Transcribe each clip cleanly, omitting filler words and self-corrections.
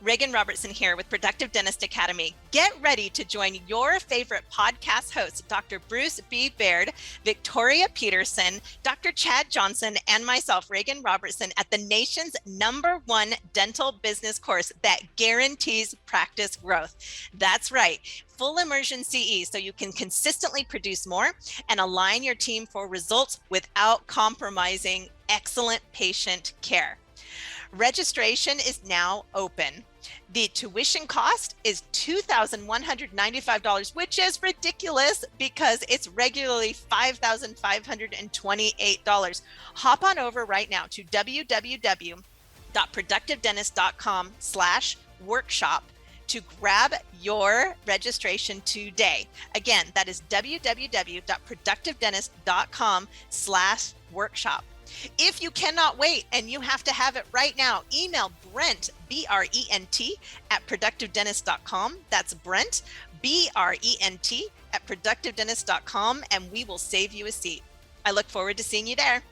Reagan Robertson here with Productive Dentist Academy. Get ready to join your favorite podcast hosts, Dr. Bruce B. Baird, Victoria Peterson, Dr. Chad Johnson, and myself, Reagan Robertson, at the nation's #1 dental business course that guarantees practice growth. That's right, full immersion CE, so you can consistently produce more and align your team for results without compromising excellent patient care. Registration is now open. The tuition cost is $2,195, which is ridiculous because it's regularly $5,528. Hop on over right now to www.productivedentist.com/workshop to grab your registration today. Again, that is www.productivedentist.com/workshop. If you cannot wait and you have to have it right now, email Brent, B-R-E-N-T, at productivedentist.com. That's Brent, B-R-E-N-T, at productivedentist.com, and we will save you a seat. I look forward to seeing you there.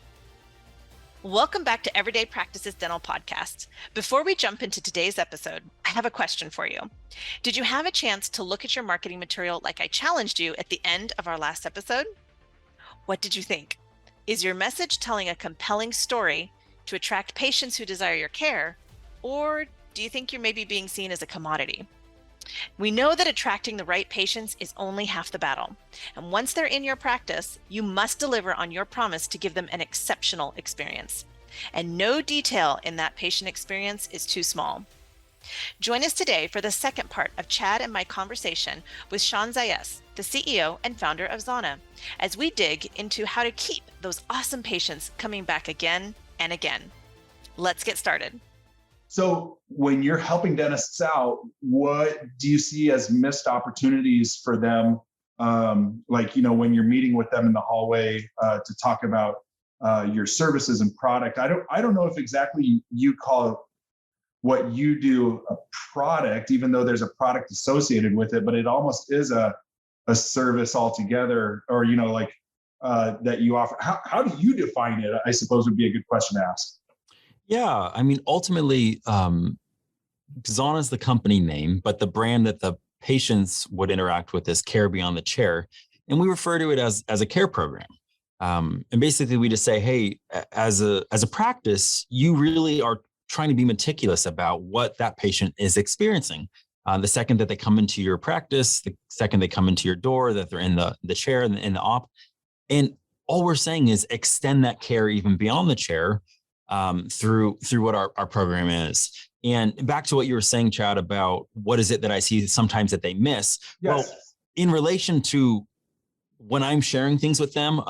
Welcome back to Everyday Practices Dental Podcast. Before we jump into today's episode, I have a question for you. Did you have a chance to look at your marketing material like I challenged you at the end of our last episode? What did you think? Is your message telling a compelling story to attract patients who desire your care, or do you think you're maybe being seen as a commodity? We know that attracting the right patients is only half the battle, and once they're in your practice, you must deliver on your promise to give them an exceptional experience. And no detail in that patient experience is too small. Join us today for the second part of Chad and my conversation with Shawn Zajas, the CEO and founder of Zana, as we dig into how to keep those awesome patients coming back again and again. Let's get started. So when you're helping dentists out, what do you see as missed opportunities for them? When you're meeting with them in the hallway to talk about your services and product. I don't know if exactly you call what you do a product, even though there's a product associated with it, but it almost is a service altogether, or that you offer. How do you define it? I suppose would be a good question to ask. Yeah, I mean, ultimately, Zana is the company name, but the brand that the patients would interact with is Care Beyond the Chair, and we refer to it as a care program. And basically, we just say, hey, as a practice, you really are trying to be meticulous about what that patient is experiencing. The second that they come into your practice, the second they come into your door, that they're in the chair and in the op. And all we're saying is extend that care even beyond the chair through what our program is. And back to what you were saying, Chad, about what is it that I see sometimes that they miss? Yes. Well, in relation to when I'm sharing things with them,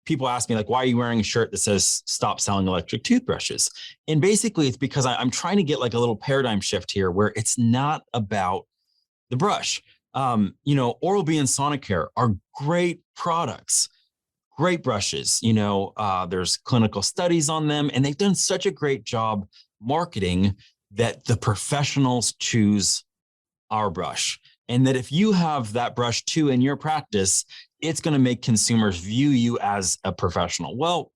people ask me, why are you wearing a shirt that says stop selling electric toothbrushes? And basically it's because I'm trying to get a little paradigm shift here where it's not about the brush. Oral-B and Sonicare are great products, great brushes. There's clinical studies on them, and they've done such a great job marketing that the professionals choose our brush. And that if you have that brush too in your practice, it's going to make consumers view you as a professional. Well,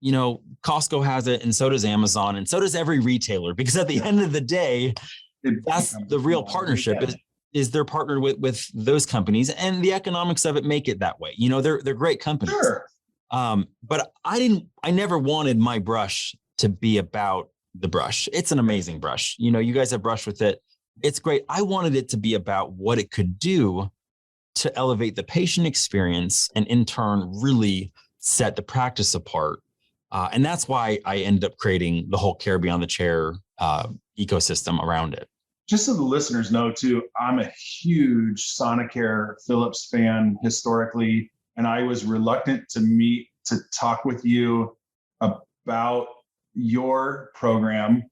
Costco has it, and so does Amazon, and so does every retailer, because at the end of the day, that's the real partnership is they're partnered with those companies, and the economics of it make it that way. They're great companies. Sure. But I never wanted my brush to be about the brush. It's an amazing brush. You guys have brushed with it. It's great. I wanted it to be about what it could do to elevate the patient experience and in turn really set the practice apart. And that's why I ended up creating the whole Care Beyond the Chair ecosystem around it. Just so the listeners know too, I'm a huge Sonicare Philips fan historically, and I was reluctant to talk with you about your program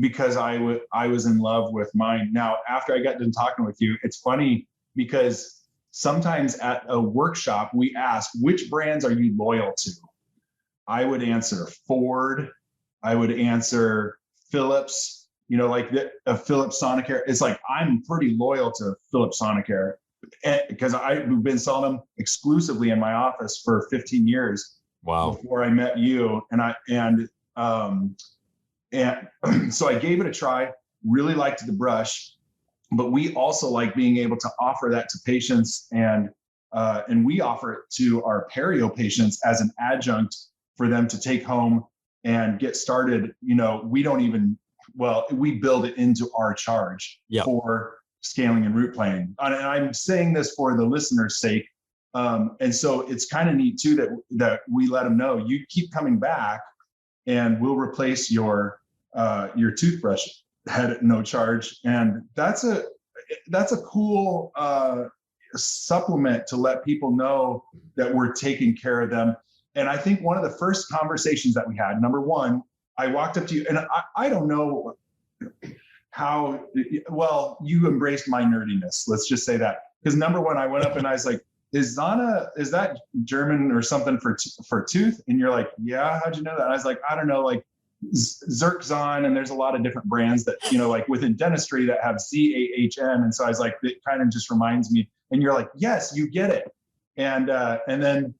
because I was in love with mine. Now, after I got done talking with you, it's funny because sometimes at a workshop, we ask, which brands are you loyal to? I would answer Ford. I would answer Philips, a Philips Sonicare. It's I'm pretty loyal to Philips Sonicare because I've been selling them exclusively in my office for 15 years. Wow. Before I met you. And so I gave it a try. really liked the brush, but we also like being able to offer that to patients, and we offer it to our perio patients as an adjunct for them to take home and get started. We don't even, we build it into our charge for scaling and root planing. And I'm saying this for the listener's sake. And so it's kind of neat too that we let them know, you keep coming back and we'll replace your toothbrush head at no charge. And that's a cool supplement to let people know that we're taking care of them. And I think one of the first conversations that we had, number one, I walked up to you, and I don't know how well you embraced my nerdiness. Let's just say that. Because number one, I went up and I was like, is that German or something for tooth? And you're like, yeah, how'd you know that? And I was like, I don't know, like Zircon, and there's a lot of different brands that, like within dentistry that have ZAHN. And so I was like, it kind of just reminds me. And you're like, yes, you get it. And then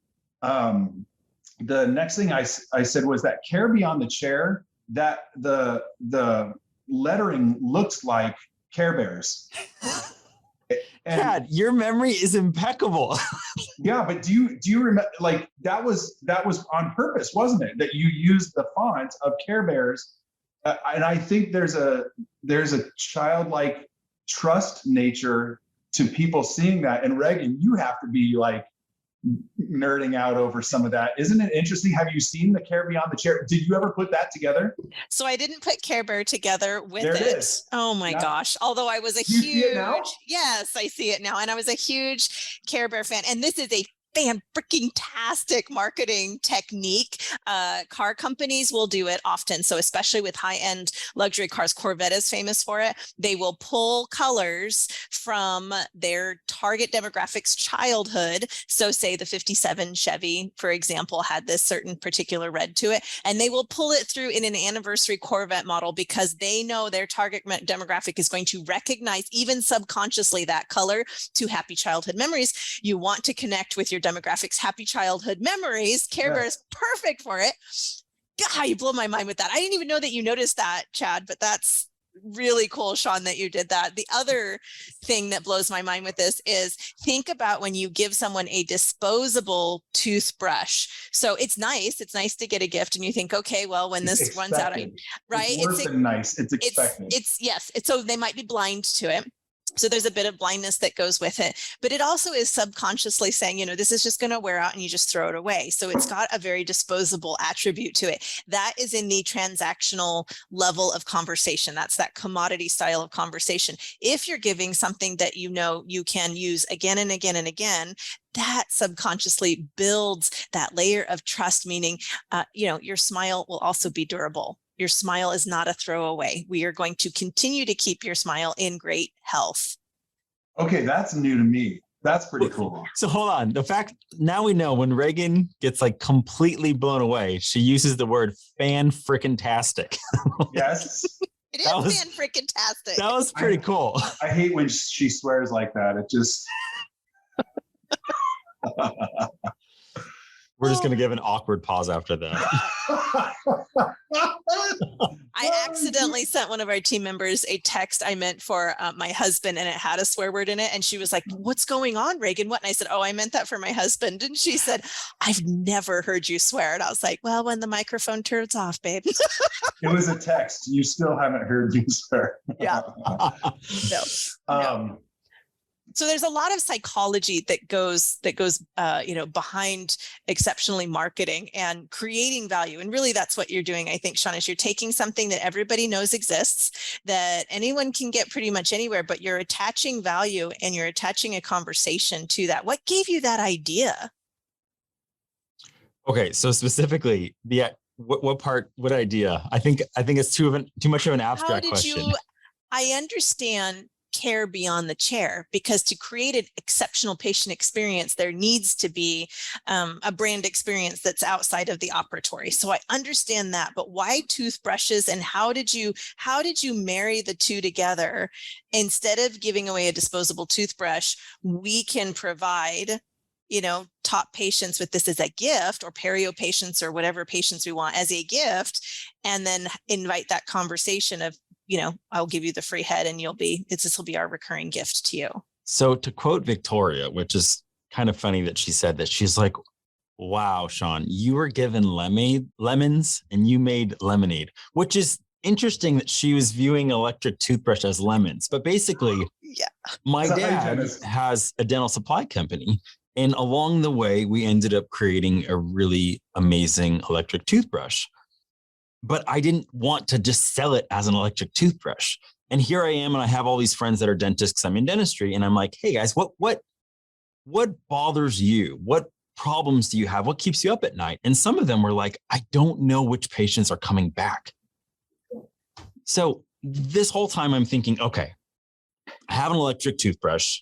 the next thing I said was that Care Beyond the Chair, that the lettering looks like Care Bears. And Chad, your memory is impeccable. yeah, but do you remember, like, that was on purpose, wasn't it? That you used the font of Care Bears, and I think there's a childlike trust nature to people seeing that. And Reagan, you have to be like nerding out over some of that. Isn't it interesting? Have you seen the Care Beyond the Chair? Did you ever put that together? So I didn't put Care Bear together with there it. Is. Oh my gosh. Although I was a Do you see it now? yes, I see it now. And I was a huge Care Bear fan. And this is a fan-freaking-tastic marketing technique. Car companies will do it often. So especially with high-end luxury cars, Corvette is famous for it. They will pull colors from their target demographics childhood. So say the 57 Chevy, for example, had this certain particular red to it, and they will pull it through in an anniversary Corvette model because they know their target demographic is going to recognize, even subconsciously, that color to happy childhood memories. You want to connect with your demographics, happy childhood memories. Care Bear is perfect for it. God, you blow my mind with that. I didn't even know that you noticed that, Chad, but that's really cool, Shawn, that you did that. The other thing that blows my mind with this is, think about when you give someone a disposable toothbrush. So it's nice to get a gift and you think, okay, well, when this runs out, right? It's worse than nice. It's expected. It's so they might be blind to it. So there's a bit of blindness that goes with it, but it also is subconsciously saying, this is just going to wear out and you just throw it away. So it's got a very disposable attribute to it. That is in the transactional level of conversation. That's that commodity style of conversation. If you're giving something that you can use again and again and again, that subconsciously builds that layer of trust, meaning, your smile will also be durable. Your smile is not a throwaway. We are going to continue to keep your smile in great health. Okay, that's new to me. That's pretty cool. So hold on. The fact, now we know when Reagan gets like completely blown away, she uses the word fan-frickin-tastic. Yes. It is fan-frickin-tastic. That was pretty cool. I hate when she swears like that. It just... We're just going to give an awkward pause after that. I accidentally sent one of our team members a text I meant for my husband, and it had a swear word in it. And she was like, what's going on, Reagan? What? And I said, oh, I meant that for my husband. And she said, I've never heard you swear. And I was like, well, when the microphone turns off, babe. It was a text. You still haven't heard me swear. Yeah. No. So there's a lot of psychology that goes behind exceptionally marketing and creating value. And really that's what you're doing, I think, Shawn, is you're taking something that everybody knows exists, that anyone can get pretty much anywhere, but you're attaching value and you're attaching a conversation to that. What gave you that idea? Okay, so specifically, what idea? I think it's too much of an abstract question. I understand Care Beyond the Chair, because to create an exceptional patient experience, there needs to be a brand experience that's outside of the operatory. So I understand that, but why toothbrushes, and how did you marry the two together? Instead of giving away a disposable toothbrush, we can provide top patients with this as a gift, or perio patients or whatever patients we want as a gift, and then invite that conversation of, I'll give you the free head and this will be our recurring gift to you. So to quote Victoria, which is kind of funny that she said that, she's like, wow, Shawn, you were given lemons and you made lemonade, which is interesting that she was viewing electric toothbrush as lemons. But basically, yeah, my dad has a dental supply company. And along the way, we ended up creating a really amazing electric toothbrush. But I didn't want to just sell it as an electric toothbrush. And here I am, and I have all these friends that are dentists because I'm in dentistry. And I'm like, hey guys, what bothers you? What problems do you have? What keeps you up at night? And some of them were like, I don't know which patients are coming back. So this whole time I'm thinking, okay, I have an electric toothbrush.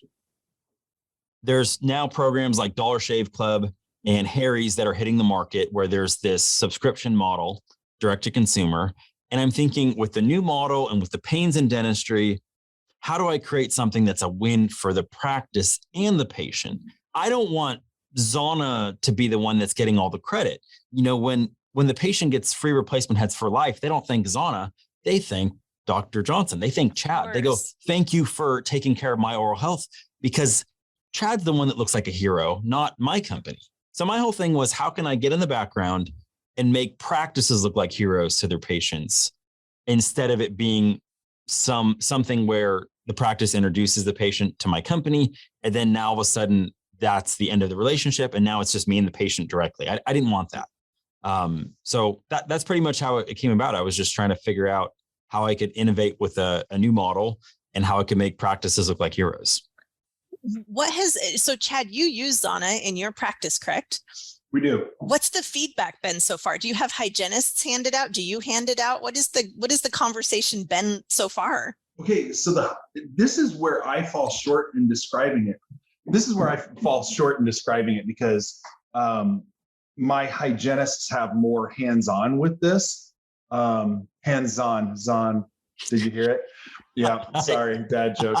There's now programs like Dollar Shave Club and Harry's that are hitting the market where there's this subscription model, direct to consumer. And I'm thinking, with the new model and with the pains in dentistry, how do I create something that's a win for the practice and the patient? I don't want Zana to be the one that's getting all the credit. When the patient gets free replacement heads for life, they don't thank Zana, they thank Dr. Johnson. They thank Chad. They go, thank you for taking care of my oral health, because Chad's the one that looks like a hero, not my company. So my whole thing was, how can I get in the background and make practices look like heroes to their patients, instead of it being something where the practice introduces the patient to my company, and then now all of a sudden that's the end of the relationship, and now it's just me and the patient directly. I didn't want that. So that's pretty much how it came about. I was just trying to figure out how I could innovate with a new model and how I could make practices look like heroes. So Chad, you use Zana in your practice, correct? We do. What's the feedback been so far? Do you have hygienists hand it out? Do you hand it out? What is the conversation been so far? Okay, so this is where I fall short in describing it. Because my hygienists have more hands-on with this. Hands-on, Zon. Did you hear it? Yeah, sorry, dad joke.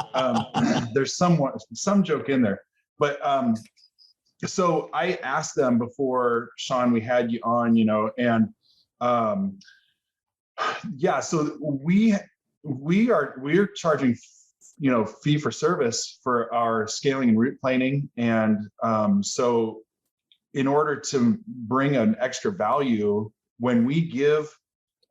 There's some joke in there. But so I asked them before, Shawn, we had you on, and so we're charging, fee for service for our scaling and root planing. And so in order to bring an extra value, when we give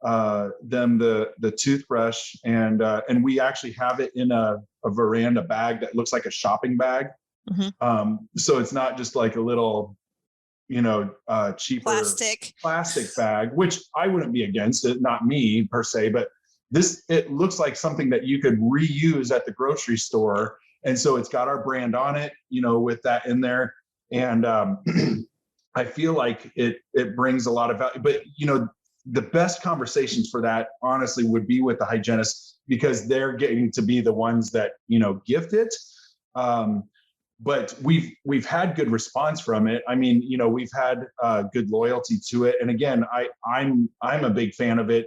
them the toothbrush, and we actually have it in a veranda bag that looks like a shopping bag. Mm-hmm. So it's not just like a little, cheaper plastic bag, which I wouldn't be against it, not me per se, but it looks like something that you could reuse at the grocery store. And so it's got our brand on it, with that in there. And I feel like it brings a lot of value, but the best conversations for that honestly would be with the hygienists, because they're getting to be the ones that, gift it. But we've had good response from it. I mean, we've had good loyalty to it. And again, I'm a big fan of it.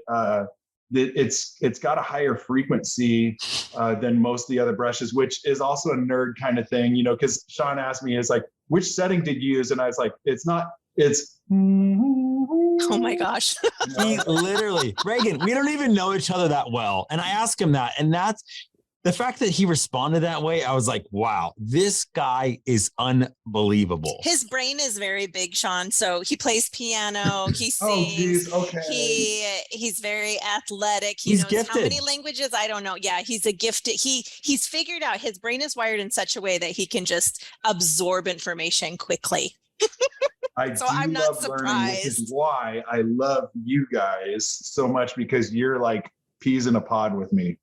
It's got a higher frequency than most of the other brushes, which is also a nerd kind of thing, because Shawn asked me, it's like, which setting did you use? And I was like, it's. Oh my gosh. He literally, Reagan, we don't even know each other that well. And I asked him that, and that's the fact that he responded that way. I was like, wow, this guy is unbelievable. His brain is very big, Shawn. So he plays piano, he sings, he's very athletic. He knows gifted. How many languages? I don't know. Yeah, he's a gifted. He's figured out, his brain is wired in such a way that he can just absorb information quickly. I'm not surprised. Learning, which is why I love you guys so much, because you're like peas in a pod with me.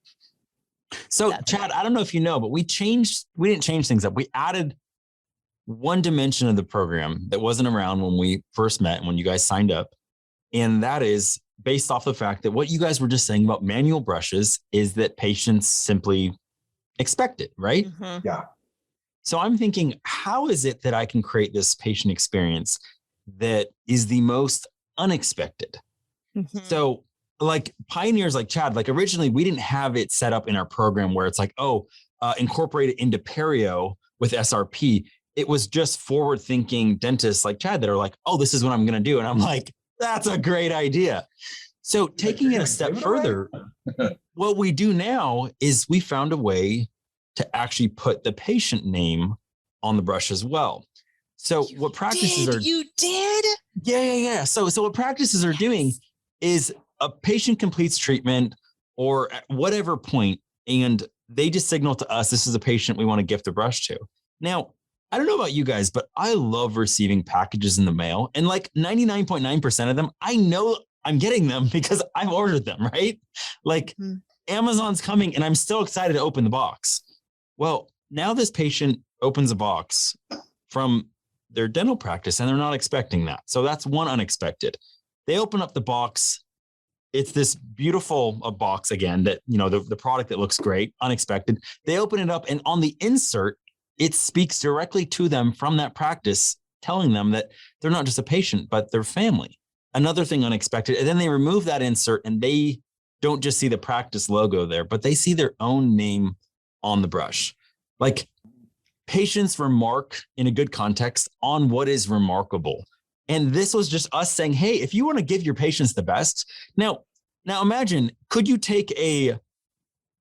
So Chad, I don't know if you know, but we didn't change things up. We added one dimension of the program that wasn't around when we first met and when you guys signed up. And that is based off the fact that what you guys were just saying about manual brushes is that patients simply expect it, right? Mm-hmm. Yeah. So I'm thinking, how is it that I can create this patient experience that is the most unexpected? Mm-hmm. So like pioneers like Chad, like originally we didn't have it set up in our program where it's like, incorporate it into perio with SRP. It was just forward thinking dentists like Chad that are like, oh, this is what I'm going to do. And I'm like, that's a great idea. So taking it a step further, what we do now is we found a way to actually put the patient name on the brush as well. So what practices are you did? Yeah. So what practices are doing is a patient completes treatment or at whatever point, and they just signal to us, this is a patient we want to gift a brush to. Now, I don't know about you guys, but I love receiving packages in the mail. And like 99.9% of them, I know I'm getting them because I've ordered them, right? Like Amazon's coming and I'm still excited to open the box. Well, now this patient opens a box from their dental practice and they're not expecting that. So that's one unexpected. They open up the box. It's this beautiful box again that, the product that looks great, unexpected. They open it up and on the insert, it speaks directly to them from that practice, telling them that they're not just a patient, but their family. Another thing unexpected. And then they remove that insert and they don't just see the practice logo there, but they see their own name on the brush. Like patients remark in a good context on what is remarkable. And this was just us saying, hey, if you want to give your patients the best. Now imagine, could you take a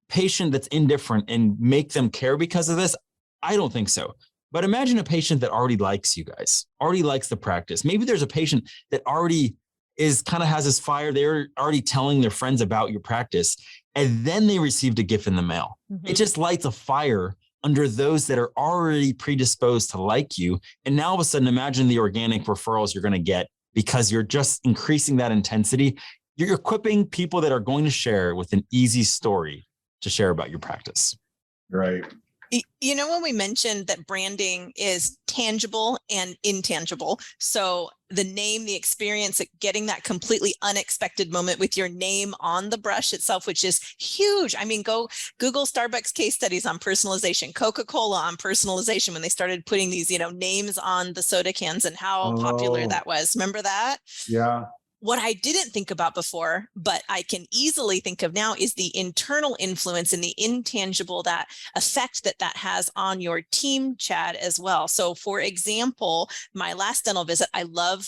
patient that's indifferent and make them care because of this? I don't think so. But imagine a patient that already likes you guys, already likes the practice. Maybe there's a patient that already has this fire. They're already telling their friends about your practice. And then they received a gift in the mail. It just lights a fire under those that are already predisposed to like you. And now all of a sudden, imagine the organic referrals you're going to get because you're just increasing that intensity. You're equipping people that are going to share with an easy story to share about your practice. Right. When we mentioned that branding is tangible and intangible. So the name, the experience, getting that completely unexpected moment with your name on the brush itself, which is huge. I mean, go Google Starbucks case studies on personalization, Coca-Cola on personalization, when they started putting these, names on the soda cans and how popular that was. Remember that? Yeah. What I didn't think about before, but I can easily think of now, is the internal influence and the intangible, that effect that has on your team, Chad, as well. So for example, my last dental visit, I love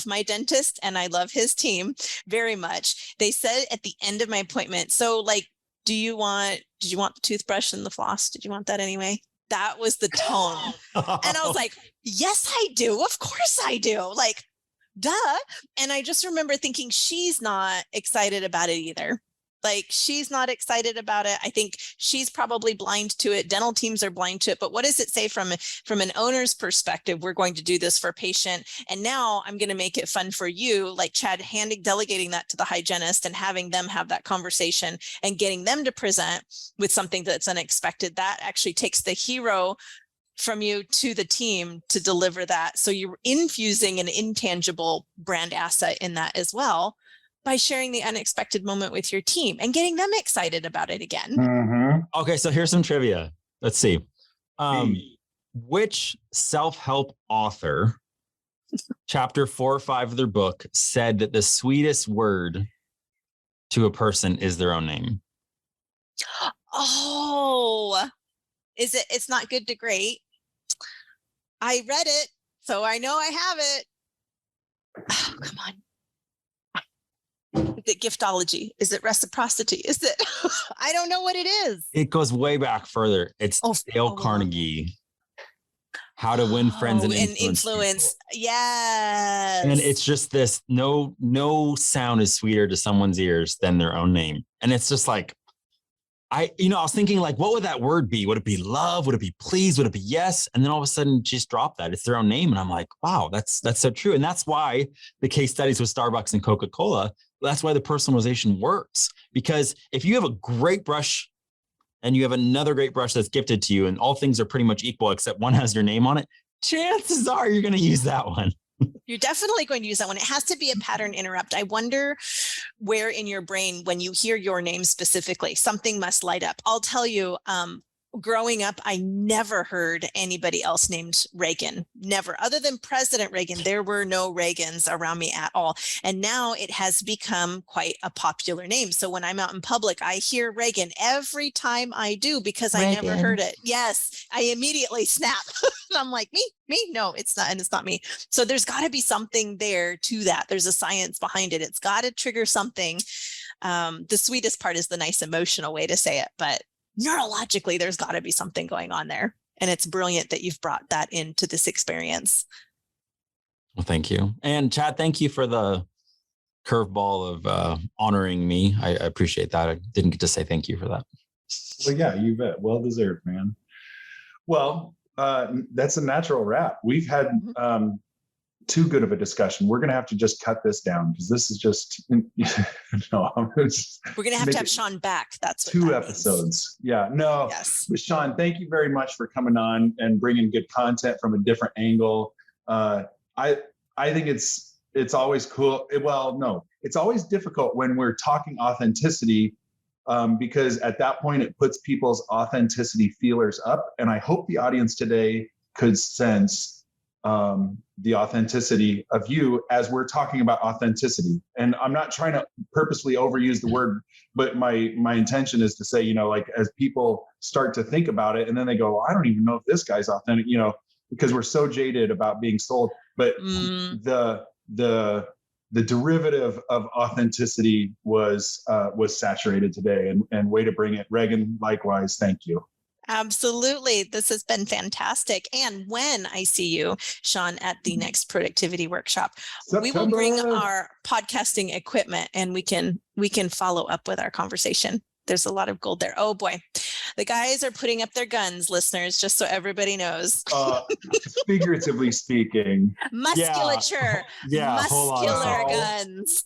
my dentist and I love his team very much. They said at the end of my appointment, so like, did you want the toothbrush and the floss? Did you want that anyway? That was the tone. And I was like, yes, I do. Of course I do. Like, duh. And I just remember thinking, she's not excited about it either. Like, she's not excited about it. I think she's probably blind to it. Dental teams are blind to it. But what does it say from an owner's perspective? We're going to do this for a patient. And now I'm going to make it fun for you, like Chad, delegating that to the hygienist and having them have that conversation and getting them to present with something that's unexpected. That actually takes the hero from you to the team to deliver that. So you're infusing an intangible brand asset in that as well by sharing the unexpected moment with your team and getting them excited about it again. Mm-hmm. Okay, so here's some trivia. Let's see. Which self-help author, chapter 4 or 5 of their book, said that the sweetest word to a person is their own name? Oh, it's not good to great. I read it, so I know I have it. Oh, come on. Is it giftology? Is it reciprocity? Is it? I don't know what it is. It goes way back further. It's Dale Carnegie. How to Win Friends and Influence. Yes. And it's just this, no sound is sweeter to someone's ears than their own name. And it's just like, I was thinking, like, what would that word be? Would it be love? Would it be please? Would it be yes? And then all of a sudden just drop that. It's their own name. And I'm like, wow, that's so true. And that's why the case studies with Starbucks and Coca-Cola, that's why the personalization works. Because if you have a great brush and you have another great brush that's gifted to you and all things are pretty much equal, except one has your name on it, chances are you're going to use that one. You're definitely going to use that one. It has to be a pattern interrupt. I wonder where in your brain, when you hear your name specifically, something must light up. I'll tell you, growing up, I never heard anybody else named Reagan. Never. Other than President Reagan, there were no Reagans around me at all. And now it has become quite a popular name. So when I'm out in public, I hear Reagan every time I do because I never heard it. Yes, I immediately snap. I'm like, me? No, it's not. And it's not me. So there's got to be something there to that. There's a science behind it. It's got to trigger something. The sweetest part is the nice emotional way to say it, but neurologically, there's got to be something going on there. And it's brilliant that you've brought that into this experience. Well, thank you. And Chad, thank you for the curveball of honoring me. I appreciate that. I didn't get to say thank you for that. Well, yeah, you bet. Well deserved, man. Well, that's a natural wrap. We've had too good of a discussion. We're going to have to just cut this down because this is just, no. We're going to have Shawn back. That's what 2 episodes. Yeah, no. Yes. But Shawn, thank you very much for coming on and bringing good content from a different angle. I think it's always cool. It's always difficult when we're talking authenticity because at that point it puts people's authenticity feelers up. And I hope the audience today could sense the authenticity of you as we're talking about authenticity. And I'm not trying to purposely overuse the word, but my intention is to say, like as people start to think about it and then they go, well, I don't even know if this guy's authentic, because we're so jaded about being sold. But the derivative of authenticity was saturated today, and way to bring it. Reagan, likewise, thank you. Absolutely. This has been fantastic. And when I see you, Shawn, at the next productivity workshop, we will bring our podcasting equipment and we can follow up with our conversation. There's a lot of gold there. Oh boy. The guys are putting up their guns, listeners, just so everybody knows. Figuratively speaking. Musculature. Yeah. Muscular guns.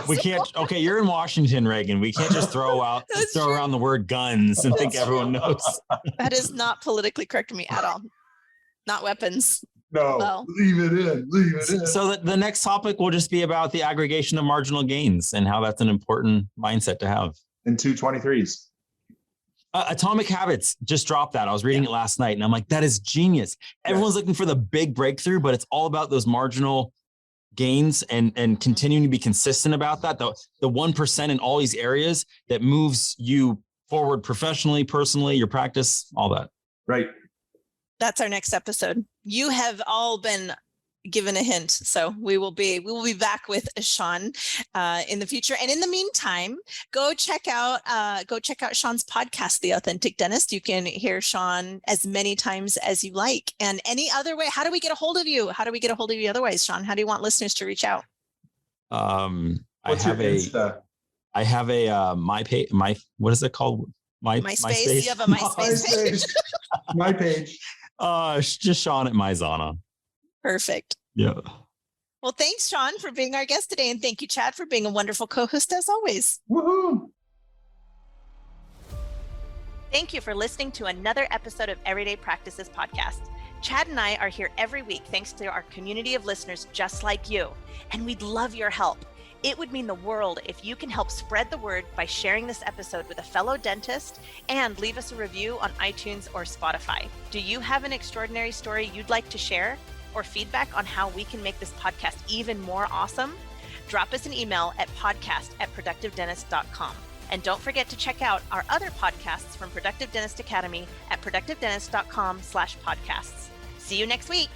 We can't. Okay, you're in Washington, Reagan. We can't just throw around the word guns and think everyone knows. That is not politically correct to me at all. Not weapons. No, well, leave it in. So the next topic will just be about the aggregation of marginal gains and how that's an important mindset to have. In 223s. Atomic Habits just dropped that. I was reading it last night and I'm like, that is genius. Everyone's looking for the big breakthrough, but it's all about those marginal gains and continuing to be consistent about that. The 1% in all these areas that moves you forward professionally, personally, your practice, all that. Right. That's our next episode. You have all been given a hint. So we will be back with Shawn in the future. And in the meantime, go check out Shawn's podcast, The Authentic Dentist. You can hear Shawn as many times as you like. And any other way, how do we get a hold of you? How do we get a hold of you otherwise, Shawn? How do you want listeners to reach out? What's your Insta? I have a what is it called? MySpace. You have a MySpace page. My page. Just Shawn at MyZana. Perfect. Yeah. Well, thanks, Shawn, for being our guest today. And thank you, Chad, for being a wonderful co-host as always. Woohoo! Thank you for listening to another episode of Everyday Practices Podcast. Chad and I are here every week thanks to our community of listeners just like you. And we'd love your help. It would mean the world if you can help spread the word by sharing this episode with a fellow dentist and leave us a review on iTunes or Spotify. Do you have an extraordinary story you'd like to share or feedback on how we can make this podcast even more awesome? Drop us an email at podcast@productivedentist.com. And don't forget to check out our other podcasts from Productive Dentist Academy at productivedentist.com/podcasts. See you next week.